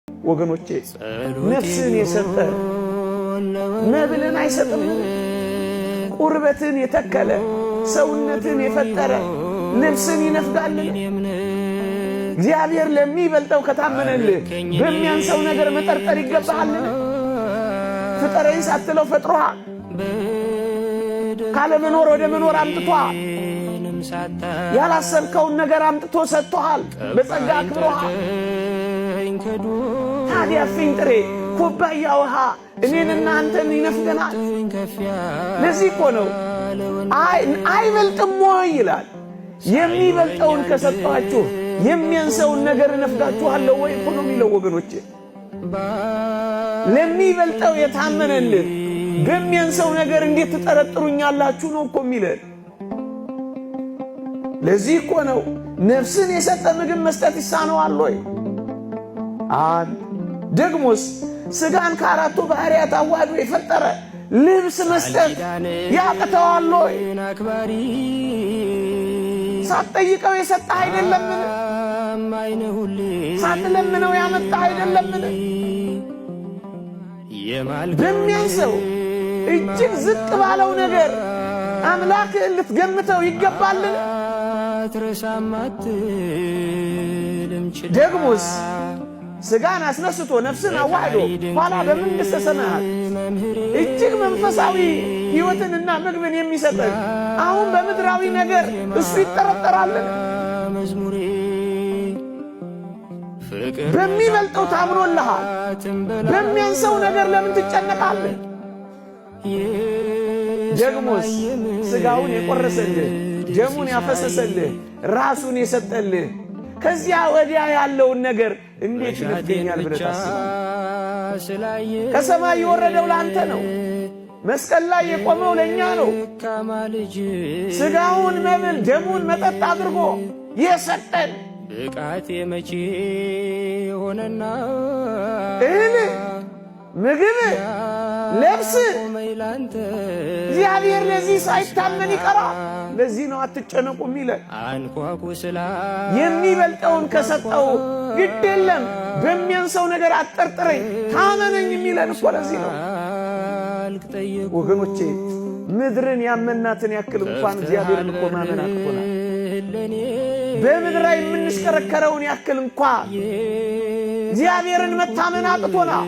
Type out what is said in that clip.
ወገኖቼ ነፍስን የሰጠ መብልን አይሰጥም? ቁርበትን የተከለ ሰውነትን የፈጠረ ልብስን ይነፍጋል? እግዚአብሔር ለሚበልጠው ከታመነልህ በሚያንሰው ነገር መጠርጠር ይገባሃል? ፍጠረኝ ሳትለው ፈጥሮሃል። ካለ መኖር ወደ መኖር አምጥቶሃል። ያላሰብከውን ነገር አምጥቶ ሰጥቶሃል። በጸጋ አክብሮሃል። ታዲያ ፍንጥሬ ኩባያ ውሃ እኔንና አንተን ይነፍገናል? ለዚህ እኮ ነው አይበልጥም ወይ ይላል። የሚበልጠውን ከሰጣችሁ የሚያንሰውን ነገር እነፍጋችኋለሁ ወይ እኮ ነው የሚለው ወገኖቼ። ለሚበልጠው የታመነልን በሚያንሰው ነገር እንዴት ትጠረጥሩኛላችሁ ነው እኮ የሚለን። ለዚህ እኮ ነው ነፍስን የሰጠ ምግብ መስጠት ይሳነዋል ወይ? ደግሞስ ሥጋን ከአራቱ ባህሪያት አዋህዶ የፈጠረ ልብስ መስጠት ያቅተዋል ወይ? ሳትጠይቀው የሰጠህ አይደለምን? ሳትለምነው ያመጣህ አይደለምን? በሚያንሰው እጅግ ዝቅ ባለው ነገር አምላክህን ልትገምተው ይገባልን? ደግሞስ ሥጋን አስነስቶ ነፍስን አዋህዶ ኋላ በመንግሥተ ሰማያት እጅግ መንፈሳዊ ሕይወትንና ምግብን የሚሰጠን አሁን በምድራዊ ነገር እሱ ይጠረጠራልን? በሚበልጠው ታምኖልሃል። በሚያንሰው ነገር ለምን ትጨነቃለህ? ደግሞስ ሥጋውን የቆረሰልህ ደሙን ያፈሰሰልህ ራሱን የሰጠልህ ከዚያ ወዲያ ያለውን ነገር እንዴት ይነፍገኛል ብለህ ታስባለህ? ከሰማይ የወረደው ለአንተ ነው። መስቀል ላይ የቆመው ለእኛ ነው። ሥጋውን መብል ደሙን መጠጥ አድርጎ የሰጠን ብቃቴ መቼ ሆነና እህል ምግብ ለብስ እግዚአብሔር ለዚህ ሳይታመን ይቀራል። ለዚህ ነው አትጨነቁ የሚለን። የሚበልጠውን ከሰጠው ግድ የለም በሚያንሰው ነገር አትጠርጥረኝ ታመነኝ የሚለን እኮ ለዚህ ነው ወገኖቼ። ምድርን ያመናትን ያክል እንኳን እግዚአብሔርን እኮ ማመን አቅቶናል። በምድር ላይ የምንሽከረከረውን ያክል እንኳን እግዚአብሔርን መታመን አቅቶናል።